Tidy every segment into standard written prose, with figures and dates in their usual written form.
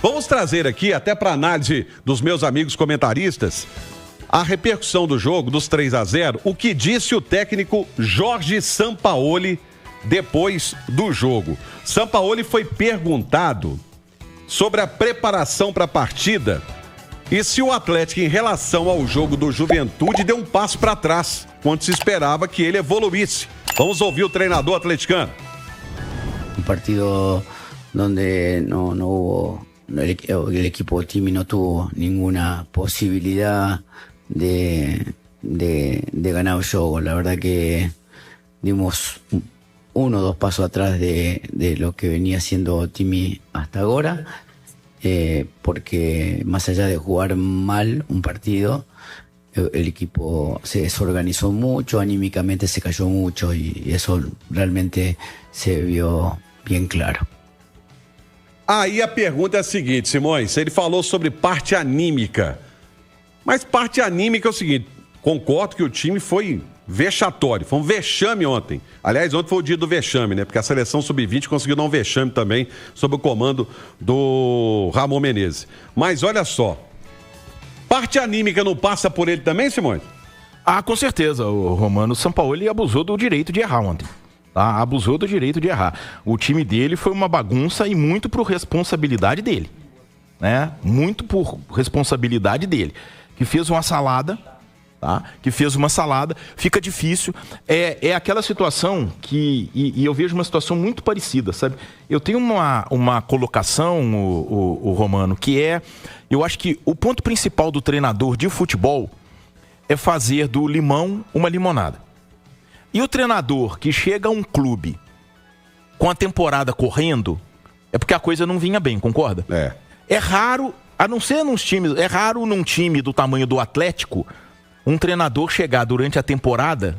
Vamos trazer aqui, até para análise dos meus amigos comentaristas, a repercussão do jogo, dos 3-0, o que disse o técnico Jorge Sampaoli depois do jogo. Sampaoli foi perguntado sobre a preparação para a partida e se o Atlético, em relação ao jogo do Juventude, deu um passo para trás, quando se esperava que ele evoluísse. Vamos ouvir o treinador atleticano. Un partido donde no hubo, el equipo Timi no tuvo ninguna posibilidad de ganar el juego. La verdad que dimos 1 o 2 pasos atrás de lo que venía haciendo Timi hasta ahora, porque más allá de jugar mal un partido, el equipo se desorganizó mucho, anímicamente se cayó mucho y eso realmente se vio bien claro. Aí a pergunta é a seguinte, Simões, ele falou sobre parte anímica, mas parte anímica é o seguinte, concordo que o time foi vexatório, foi um vexame ontem. Aliás, ontem foi o dia do vexame, né? Porque a seleção sub-20 conseguiu dar um vexame também sob o comando do Ramon Menezes. Mas olha só, parte anímica não passa por ele também, Simões? Ah, com certeza, o Romano Sampaoli abusou do direito de errar ontem. Tá? Abusou do direito de errar. O time dele foi uma bagunça e muito por responsabilidade dele. Né? Muito por responsabilidade dele. Que fez uma salada, tá? Fica difícil. É aquela situação que... E eu vejo uma situação muito parecida, sabe? Eu tenho uma colocação, o Romano, que é... Eu acho que o ponto principal do treinador de futebol é fazer do limão uma limonada. E o treinador que chega a um clube com a temporada correndo, é porque a coisa não vinha bem, concorda? É raro, a não ser nos times, é raro num time do tamanho do Atlético, um treinador chegar durante a temporada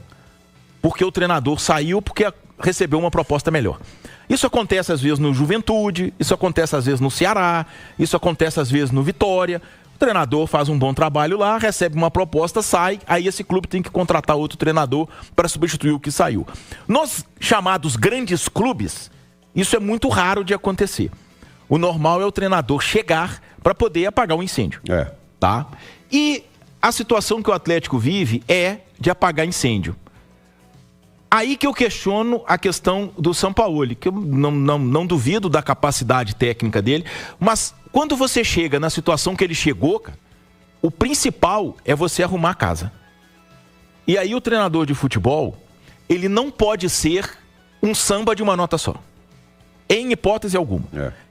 porque o treinador saiu porque recebeu uma proposta melhor. Isso acontece às vezes no Juventude, isso acontece às vezes no Ceará, isso acontece às vezes no Vitória. O treinador faz um bom trabalho lá, recebe uma proposta, sai, aí esse clube tem que contratar outro treinador para substituir o que saiu. Nos chamados grandes clubes, isso é muito raro de acontecer. O normal é o treinador chegar para poder apagar o incêndio. Tá? E a situação que o Atlético vive é de apagar incêndio. Aí que eu questiono a questão do Sampaoli, que eu não duvido da capacidade técnica dele, mas quando você chega na situação que ele chegou, cara, o principal é você arrumar a casa. E aí o treinador de futebol, ele não pode ser um samba de uma nota só. Em hipótese alguma.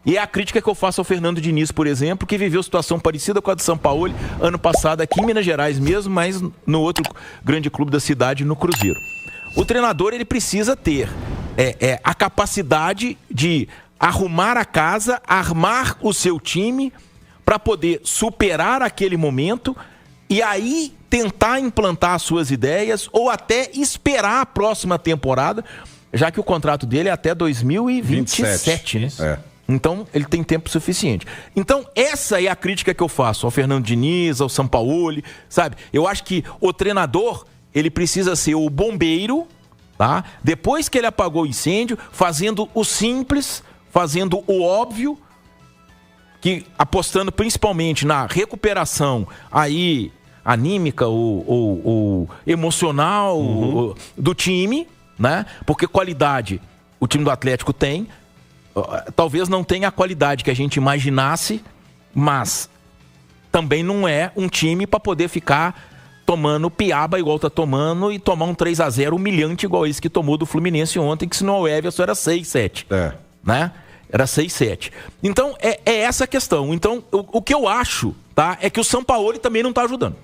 E é a crítica que eu faço ao Fernando Diniz, por exemplo, que viveu situação parecida com a do Sampaoli ano passado aqui em Minas Gerais mesmo, mas no outro grande clube da cidade, no Cruzeiro. O treinador, ele precisa ter a capacidade de arrumar a casa, armar o seu time para poder superar aquele momento e aí tentar implantar as suas ideias ou até esperar a próxima temporada, já que o contrato dele é até 2027, né? Então, ele tem tempo suficiente. Então, essa é a crítica que eu faço ao Fernando Diniz, ao Sampaoli, sabe? Eu acho que o treinador, ele precisa ser o bombeiro, tá? Depois que ele apagou o incêndio, fazendo o simples, fazendo o óbvio, que apostando principalmente na recuperação aí anímica ou emocional do time, né? Porque qualidade o time do Atlético tem, talvez não tenha a qualidade que a gente imaginasse, mas também não é um time para poder ficar tomando piaba igual tá tomando e tomar um 3-0 humilhante igual esse que tomou do Fluminense ontem, que se não o Everson era 6-7. Né? Era 6-7. Então, é essa a questão. Então, o que eu acho, tá, é que o Sampaoli também não tá ajudando.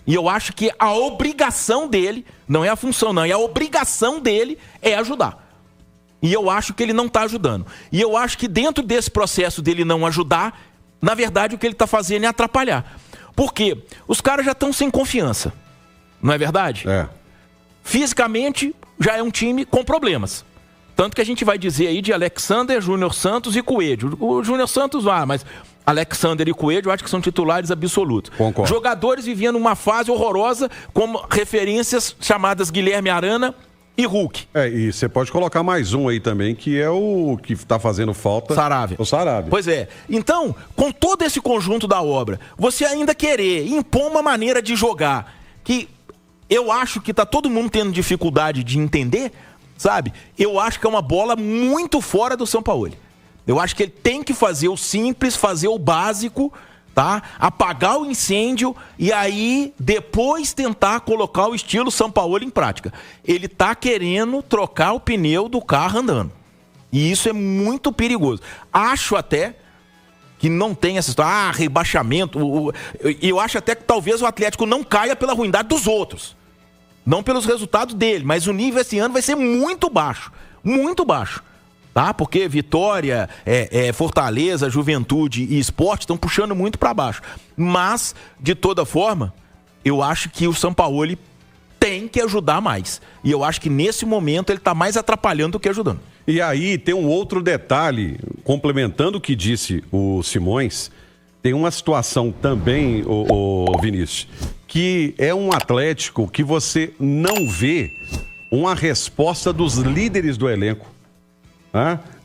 E eu acho que a obrigação dele, não é a função não, é a obrigação dele é ajudar. E eu acho que ele não tá ajudando. E eu acho que dentro desse processo dele não ajudar, na verdade o que ele tá fazendo é atrapalhar. Por quê? Os caras já estão sem confiança. Não é verdade? Fisicamente, já é um time com problemas. Tanto que a gente vai dizer aí de Alexander, Júnior Santos e Coelho. O Júnior Santos mas Alexander e Coelho eu acho que são titulares absolutos. Jogadores vivendo uma fase horrorosa, como referências chamadas Guilherme Arana e Hulk. E você pode colocar mais um aí também, que é o que tá fazendo falta. Saravia. O Saravia. Pois é. Então, com todo esse conjunto da obra, você ainda querer impor uma maneira de jogar que eu acho que tá todo mundo tendo dificuldade de entender, sabe? Eu acho que é uma bola muito fora do Sampaoli. Eu acho que ele tem que fazer o simples, fazer o básico, tá? Apagar o incêndio e aí depois tentar colocar o estilo Sampaoli em prática. Ele tá querendo trocar o pneu do carro andando. E isso é muito perigoso. Acho até que não tem essa história, rebaixamento. Eu acho até que talvez o Atlético não caia pela ruindade dos outros. Não pelos resultados dele, mas o nível esse ano vai ser muito baixo. Muito baixo. Tá? Porque Vitória, Fortaleza, Juventude e Sport estão puxando muito para baixo. Mas, de toda forma, eu acho que o Sampaoli tem que ajudar mais. E eu acho que nesse momento ele está mais atrapalhando do que ajudando. E aí tem um outro detalhe, complementando o que disse o Simões, tem uma situação também, o Vinícius, que é um Atlético que você não vê uma resposta dos líderes do elenco.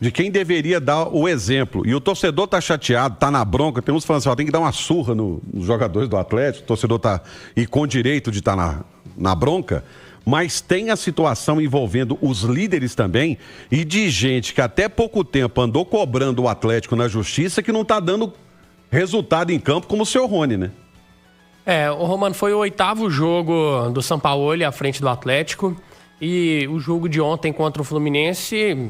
De quem deveria dar o exemplo. E o torcedor tá chateado, tá na bronca. Tem uns falando assim, tem que dar uma surra nos jogadores do Atlético. O torcedor tá e com direito de estar na bronca. Mas tem a situação envolvendo os líderes também e de gente que até pouco tempo andou cobrando o Atlético na justiça que não tá dando resultado em campo como o seu Rony, né? O Romano, foi o 8º jogo do Sampaoli à frente do Atlético. E o jogo de ontem contra o Fluminense...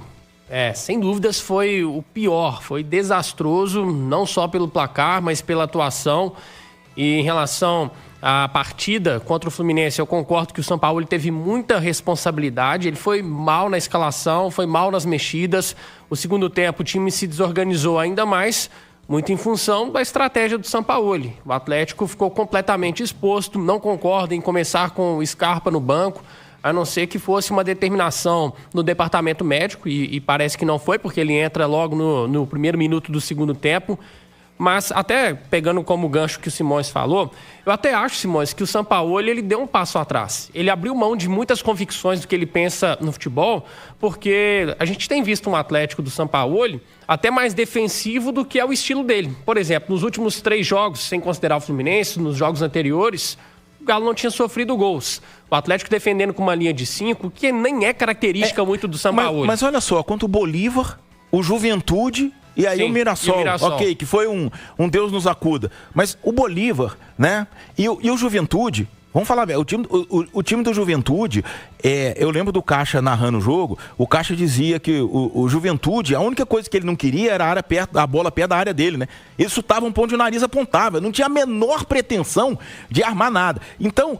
sem dúvidas foi o pior, foi desastroso, não só pelo placar, mas pela atuação. E em relação à partida contra o Fluminense, eu concordo que o Sampaoli teve muita responsabilidade, ele foi mal na escalação, foi mal nas mexidas. O segundo tempo o time se desorganizou ainda mais, muito em função da estratégia do Sampaoli. O Atlético ficou completamente exposto, não concordo em começar com o Scarpa no banco, a não ser que fosse uma determinação no departamento médico, e parece que não foi, porque ele entra logo no primeiro minuto do segundo tempo. Mas até pegando como gancho que o Simões falou, eu até acho, Simões, que o Sampaoli ele deu um passo atrás. Ele abriu mão de muitas convicções do que ele pensa no futebol, porque a gente tem visto um Atlético do Sampaoli até mais defensivo do que é o estilo dele. Por exemplo, nos últimos 3 jogos, sem considerar o Fluminense, nos jogos anteriores, o Galo não tinha sofrido gols. O Atlético defendendo com uma linha de 5, que nem é característica muito do Sampaoli. Mas olha só, contra o Bolívar, o Juventude e aí o Mirassol, ok, que foi um Deus nos acuda. Mas o Bolívar, né, e o Juventude, vamos falar bem, o time do Juventude, eu lembro do Caixa narrando o jogo, o Caixa dizia que o Juventude, a única coisa que ele não queria era a bola perto da área dele, né? Ele chutava um ponto de nariz, apontava, não tinha a menor pretensão de armar nada. Então,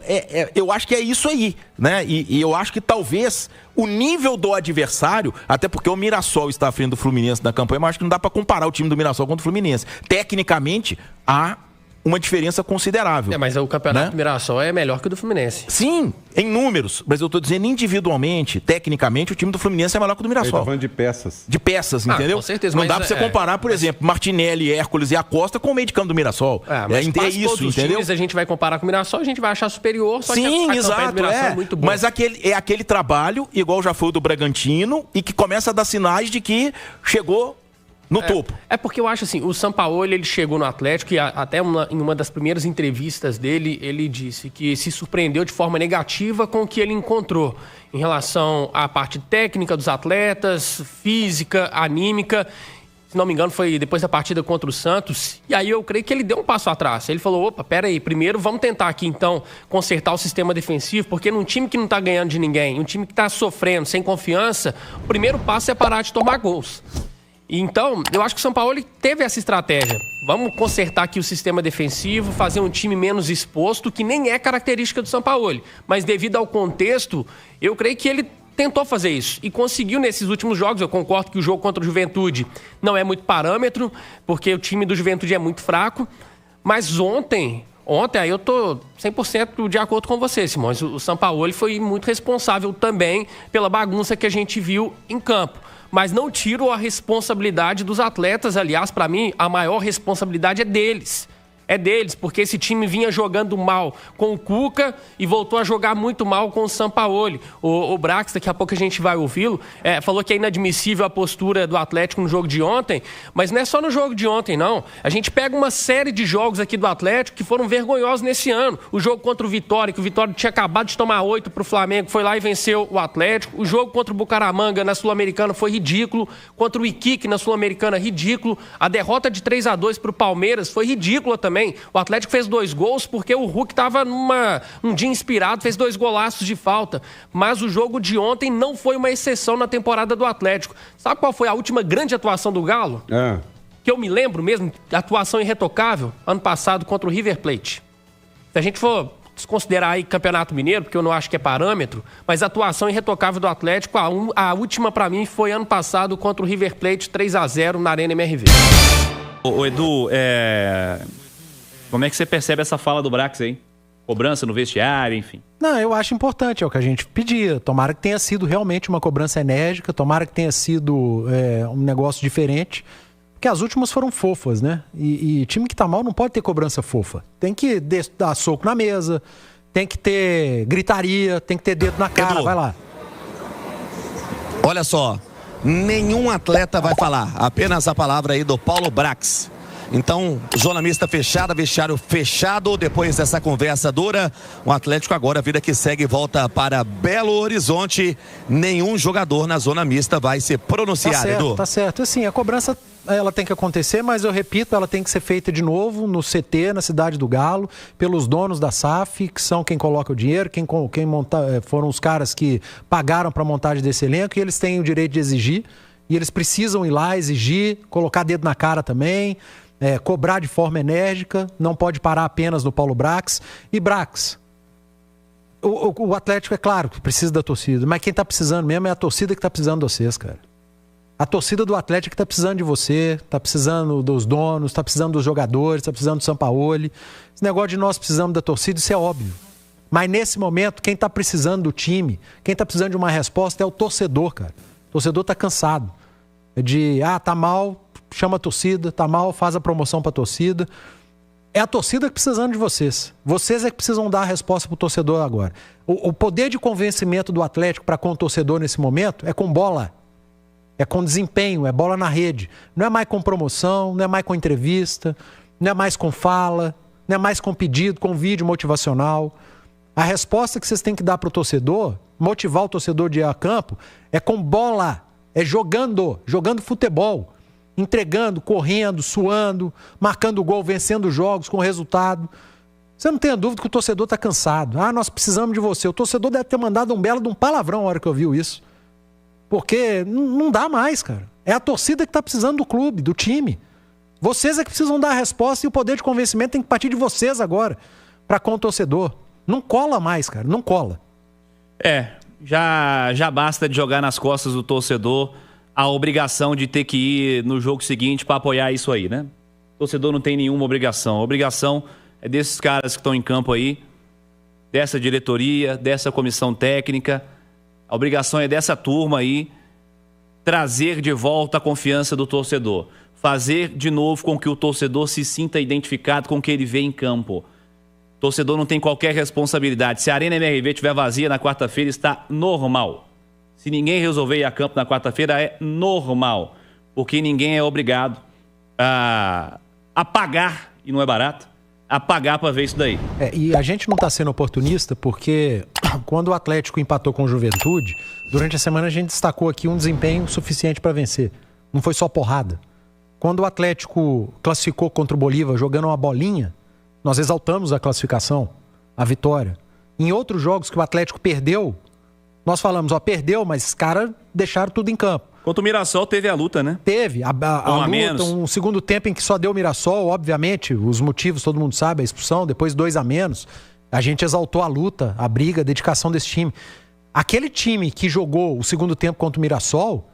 eu acho que é isso aí, né? E eu acho que talvez o nível do adversário, até porque o Mirassol está à frente do Fluminense na campanha, mas acho que não dá para comparar o time do Mirassol com o do Fluminense. Tecnicamente, há uma diferença considerável. Mas o campeonato do Mirassol é melhor que o do Fluminense. Sim, em números. Mas eu tô dizendo individualmente, tecnicamente, o time do Fluminense é melhor que o do Mirassol. Ele tá falando de peças. De peças, entendeu? Com certeza. Não dá pra você comparar, por exemplo, Martinelli, Hércules e Acosta com o meio de campo do Mirassol. Mas isso, todos os entendeu? times a gente vai comparar com o Mirassol, a gente vai achar superior, só Sim, que a exato, do Mirassol é muito boa. Mas aquele trabalho, igual já foi o do Bragantino, e que começa a dar sinais de que chegou no topo. É porque eu acho assim, o Sampaoli, ele chegou no Atlético e até em uma das primeiras entrevistas dele, ele disse que se surpreendeu de forma negativa com o que ele encontrou em relação à parte técnica dos atletas, física, anímica. Se não me engano, foi depois da partida contra o Santos. E aí eu creio que ele deu um passo atrás. Ele falou, opa, peraí, primeiro vamos tentar aqui então consertar o sistema defensivo, porque num time que não tá ganhando de ninguém, um time que tá sofrendo, sem confiança, o primeiro passo é parar de tomar gols. Então, eu acho que o Sampaoli teve essa estratégia. Vamos consertar aqui o sistema defensivo, fazer um time menos exposto, que nem é característica do Sampaoli. Mas devido ao contexto, eu creio que ele tentou fazer isso e conseguiu nesses últimos jogos. Eu concordo que o jogo contra o Juventude não é muito parâmetro, porque o time do Juventude é muito fraco. Mas ontem aí eu tô 100% de acordo com você, Simões. O Sampaoli foi muito responsável também pela bagunça que a gente viu em campo. Mas não tiro a responsabilidade dos atletas. Aliás, para mim, a maior responsabilidade é deles. é deles, porque esse time vinha jogando mal com o Cuca e voltou a jogar muito mal com o Sampaoli. O Brax, daqui a pouco a gente vai ouvi-lo, falou que é inadmissível a postura do Atlético no jogo de ontem, mas não é só no jogo de ontem, não. A gente pega uma série de jogos aqui do Atlético que foram vergonhosos nesse ano. O jogo contra o Vitória, que o Vitória tinha acabado de tomar 8 pro Flamengo, foi lá e venceu o Atlético. O jogo contra o Bucaramanga na Sul-Americana foi ridículo. Contra o Iquique na Sul-Americana, ridículo. A derrota de 3-2 pro Palmeiras foi ridícula também. O Atlético fez 2 gols porque o Hulk estava num dia inspirado, fez 2 golaços de falta. Mas o jogo de ontem não foi uma exceção na temporada do Atlético. Sabe qual foi a última grande atuação do Galo? Que eu me lembro mesmo, atuação irretocável, ano passado contra o River Plate. Se a gente for desconsiderar aí Campeonato Mineiro, porque eu não acho que é parâmetro, mas a atuação irretocável do Atlético, a última para mim foi ano passado contra o River Plate, 3-0 na Arena MRV. Ô Edu, como é que você percebe essa fala do Brax aí? Cobrança no vestiário, enfim. Não, eu acho importante, é o que a gente pedia. Tomara que tenha sido realmente uma cobrança enérgica, tomara que tenha sido um negócio diferente, porque as últimas foram fofas, né? E time que tá mal não pode ter cobrança fofa. Tem que dar soco na mesa, tem que ter gritaria, tem que ter dedo na cara, Edu, vai lá. Olha só, nenhum atleta vai falar, apenas a palavra aí do Paulo Brax. Então, zona mista fechada, vestiário fechado. Depois dessa conversa dura, o Atlético agora, vida que segue, volta para Belo Horizonte. Nenhum jogador na zona mista vai se pronunciar, Edu. Tá certo. Assim, a cobrança ela tem que acontecer, mas eu repito, ela tem que ser feita de novo no CT, na Cidade do Galo, pelos donos da SAF, que são quem coloca o dinheiro, quem monta, foram os caras que pagaram para a montagem desse elenco, e eles têm o direito de exigir, e eles precisam ir lá, exigir, colocar dedo na cara também, cobrar de forma enérgica, não pode parar apenas no Paulo Brax. E Brax, o Atlético é claro que precisa da torcida, mas quem está precisando mesmo é a torcida que está precisando de vocês, cara. A torcida do Atlético está precisando de você, está precisando dos donos, está precisando dos jogadores, está precisando do Sampaoli. Esse negócio de nós precisamos da torcida, isso é óbvio. Mas nesse momento, quem está precisando do time, quem está precisando de uma resposta é o torcedor, cara. O torcedor está cansado. Tá mal, chama a torcida, tá mal, faz a promoção para a torcida. É a torcida que precisando de vocês. Vocês é que precisam dar a resposta para o torcedor agora. O poder de convencimento do Atlético para com o torcedor nesse momento é com bola. É com desempenho, é bola na rede. Não é mais com promoção, não é mais com entrevista, não é mais com fala, não é mais com pedido, com vídeo motivacional. A resposta que vocês têm que dar para o torcedor, motivar o torcedor de ir a campo, é com bola, é jogando futebol, entregando, correndo, suando, marcando gol, vencendo jogos com resultado. Você não tenha dúvida que o torcedor está cansado. Nós precisamos de você. O torcedor deve ter mandado um belo de um palavrão na hora que ouviu isso. Porque não dá mais, cara. É a torcida que está precisando do clube, do time. Vocês é que precisam dar a resposta e o poder de convencimento tem que partir de vocês agora, para com o torcedor. Não cola mais, cara, não cola. Já basta de jogar nas costas do torcedor a obrigação de ter que ir no jogo seguinte para apoiar isso aí, né? O torcedor não tem nenhuma obrigação. A obrigação é desses caras que estão em campo aí, dessa diretoria, dessa comissão técnica. A obrigação é dessa turma aí trazer de volta a confiança do torcedor. Fazer de novo com que o torcedor se sinta identificado com o que ele vê em campo. O torcedor não tem qualquer responsabilidade. Se a Arena MRV estiver vazia na quarta-feira, está normal. Se ninguém resolver ir a campo na quarta-feira, é normal. Porque ninguém é obrigado a pagar, e não é barato, a pagar para ver isso daí. E a gente não está sendo oportunista porque quando o Atlético empatou com o Juventude, durante a semana a gente destacou aqui um desempenho suficiente para vencer. Não foi só porrada. Quando o Atlético classificou contra o Bolívar jogando uma bolinha, nós exaltamos a classificação, a vitória. Em outros jogos que o Atlético perdeu, nós falamos, perdeu, mas os caras deixaram tudo em campo. Contra o Mirassol teve a luta, né? Teve a luta, um segundo tempo em que só deu o Mirassol, obviamente, os motivos todo mundo sabe, a expulsão, depois 2-. A gente exaltou a luta, a briga, a dedicação desse time. Aquele time que jogou o segundo tempo contra o Mirassol,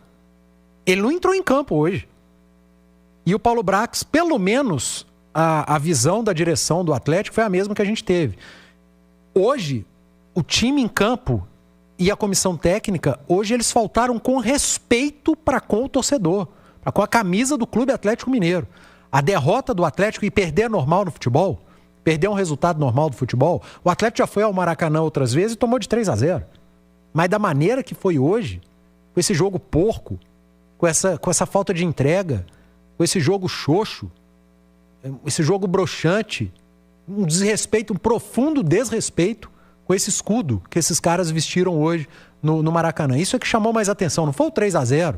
ele não entrou em campo hoje. E o Paulo Brax, pelo menos, a visão da direção do Atlético foi a mesma que a gente teve. Hoje, o time em campo e a comissão técnica, hoje eles faltaram com respeito para com o torcedor, para com a camisa do Clube Atlético Mineiro. A derrota do Atlético e perder normal no futebol, perder um resultado normal do futebol, o Atlético já foi ao Maracanã outras vezes e tomou de 3-0. Mas da maneira que foi hoje, com esse jogo porco, com essa falta de entrega, com esse jogo xoxo, esse jogo broxante, um desrespeito, um profundo desrespeito com esse escudo que esses caras vestiram hoje no Maracanã. Isso é que chamou mais atenção, não foi o 3-0,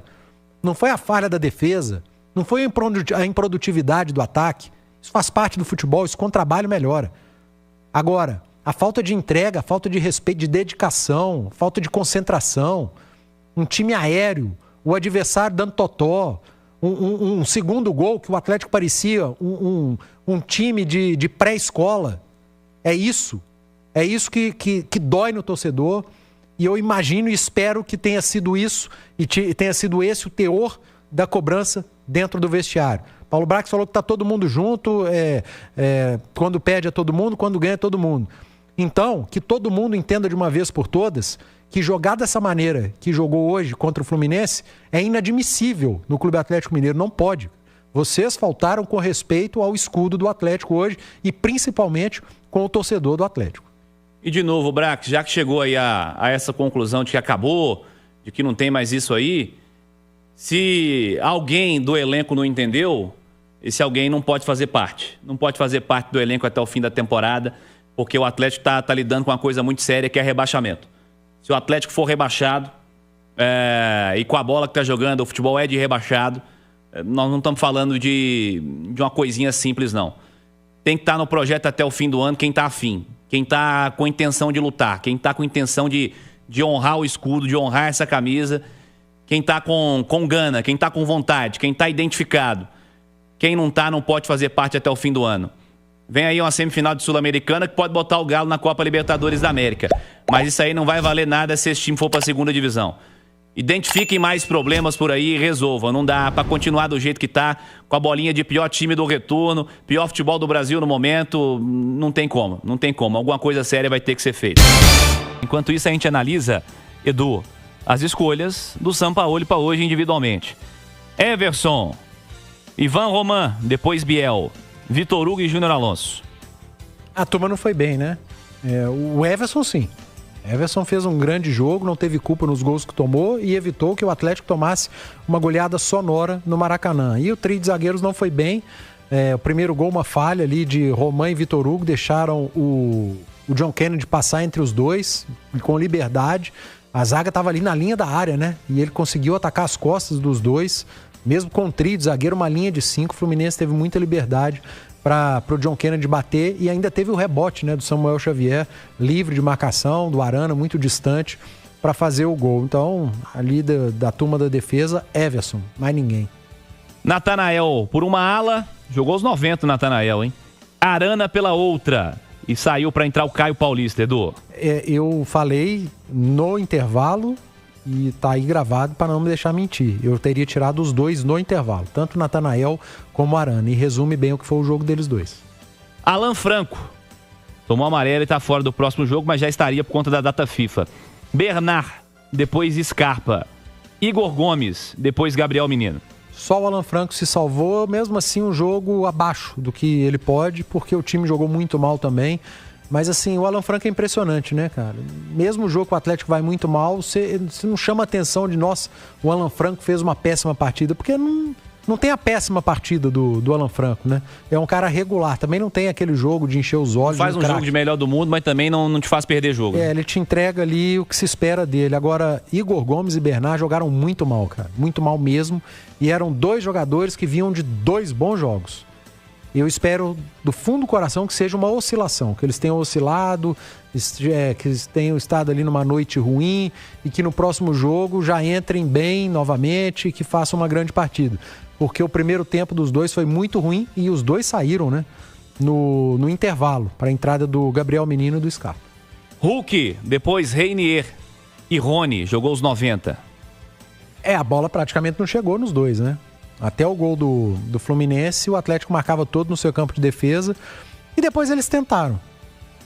não foi a falha da defesa, não foi a improdutividade do ataque. Isso faz parte do futebol, isso com trabalho melhora. Agora, a falta de entrega, a falta de respeito, de dedicação, falta de concentração, um time aéreo, o adversário dando totó, um segundo gol que o Atlético parecia um time de pré-escola. É isso que dói no torcedor, e eu imagino e espero que tenha sido isso e tenha sido esse o teor da cobrança dentro do vestiário. Paulo Brax falou que está todo mundo junto, quando perde é todo mundo, quando ganha é todo mundo. Então, que todo mundo entenda de uma vez por todas que jogar dessa maneira que jogou hoje contra o Fluminense é inadmissível no Clube Atlético Mineiro, não pode. Vocês faltaram com respeito ao escudo do Atlético hoje e principalmente com o torcedor do Atlético. E de novo, Brax, já que chegou aí a essa conclusão de que acabou, de que não tem mais isso aí, se alguém do elenco não entendeu, esse alguém não pode fazer parte. Não pode fazer parte do elenco até o fim da temporada, porque o Atlético está lidando com uma coisa muito séria, que é rebaixamento. Se o Atlético for rebaixado, e com a bola que está jogando, o futebol é de rebaixado, nós não estamos falando de uma coisinha simples, não. Tem que estar no projeto até o fim do ano quem está afim, quem está com intenção de lutar, quem está com intenção de honrar o escudo, de honrar essa camisa, quem está com gana, quem está com vontade, quem está identificado. Quem não está não pode fazer parte até o fim do ano. Vem aí uma semifinal de Sul-Americana que pode botar o Galo na Copa Libertadores da América. Mas isso aí não vai valer nada se esse time for para a segunda divisão. Identifiquem mais problemas por aí e resolvam. Não dá para continuar do jeito que tá, com a bolinha de pior time do retorno, pior futebol do Brasil no momento. Não tem como, não tem como. Alguma coisa séria vai ter que ser feita. Enquanto isso, a gente analisa, Edu, as escolhas do Sampaoli para hoje individualmente. Everson, Ivan Roman, depois Biel, Vitor Hugo e Júnior Alonso. A turma não foi bem, né? O Everson, sim. Everson fez um grande jogo, não teve culpa nos gols que tomou e evitou que o Atlético tomasse uma goleada sonora no Maracanã. E o trio de zagueiros não foi bem. O primeiro gol, uma falha ali de Roman e Vitor Hugo, deixaram o John Kennedy passar entre os dois com liberdade. A zaga estava ali na linha da área, né? E ele conseguiu atacar as costas dos dois, mesmo com o trio de zagueiro, uma linha de 5. O Fluminense teve muita liberdade para o John Kennedy bater e ainda teve o rebote, né, do Samuel Xavier, livre de marcação, do Arana, muito distante, para fazer o gol. Então, ali da turma da defesa, Everson, mais ninguém. Natanael por uma ala, jogou os 90 Natanael, hein? Arana pela outra e saiu para entrar o Caio Paulista, Edu. Eu falei no intervalo e tá aí gravado para não me deixar mentir. Eu teria tirado os dois no intervalo, tanto o Natanael como o Arana, e resume bem o que foi o jogo deles dois. Alan Franco tomou amarelo e tá fora do próximo jogo, mas já estaria por conta da data FIFA. Bernard, depois Scarpa. Igor Gomes, depois Gabriel Menino. Só o Alan Franco se salvou, mesmo assim um jogo abaixo do que ele pode, porque o time jogou muito mal também. Mas assim, o Alan Franco é impressionante, né, cara? Mesmo o jogo que o Atlético vai muito mal, você não chama a atenção de, nossa, o Alan Franco fez uma péssima partida, porque não tem a péssima partida do Alan Franco, né? É um cara regular, também não tem aquele jogo de encher os olhos. Faz um jogo de melhor do mundo, mas também não te faz perder jogo. Ele te entrega ali o que se espera dele. Agora, Igor Gomes e Bernard jogaram muito mal, cara. Muito mal mesmo. E eram dois jogadores que vinham de dois bons jogos. Eu espero do fundo do coração que seja uma oscilação, que eles tenham oscilado, que eles tenham estado ali numa noite ruim e que no próximo jogo já entrem bem novamente e que façam uma grande partida. Porque o primeiro tempo dos dois foi muito ruim e os dois saíram, né, no intervalo para a entrada do Gabriel Menino e do Scarpa. Hulk, depois Reinier e Rony, jogou os 90. A bola praticamente não chegou nos dois, né? Até o gol do Fluminense, o Atlético marcava todo no seu campo de defesa e depois eles tentaram.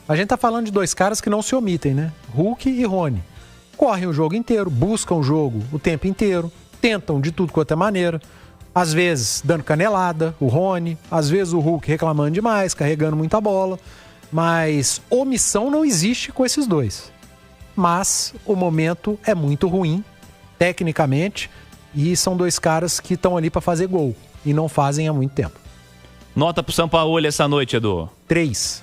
A gente tá falando de dois caras que não se omitem, né? Hulk e Rony. Correm o jogo inteiro, buscam o jogo o tempo inteiro, tentam de tudo quanto é maneira. Às vezes dando canelada, o Rony, às vezes o Hulk reclamando demais, carregando muita bola, mas omissão não existe com esses dois. Mas o momento é muito ruim, tecnicamente, e são dois caras que estão ali para fazer gol e não fazem há muito tempo. Nota pro Sampaoli essa noite, Edu? 3.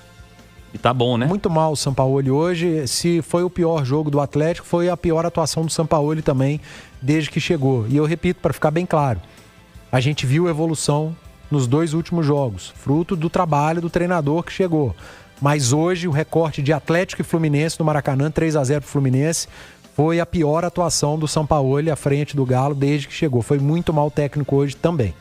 E tá bom, né? Muito mal o Sampaoli hoje. Se foi o pior jogo do Atlético, foi a pior atuação do Sampaoli também, desde que chegou. E eu repito, para ficar bem claro, a gente viu evolução nos 2 últimos jogos, fruto do trabalho do treinador que chegou. Mas hoje o recorte de Atlético e Fluminense no Maracanã, 3-0 pro Fluminense, foi a pior atuação do Sampaoli à frente do Galo desde que chegou. Foi muito mal técnico hoje também.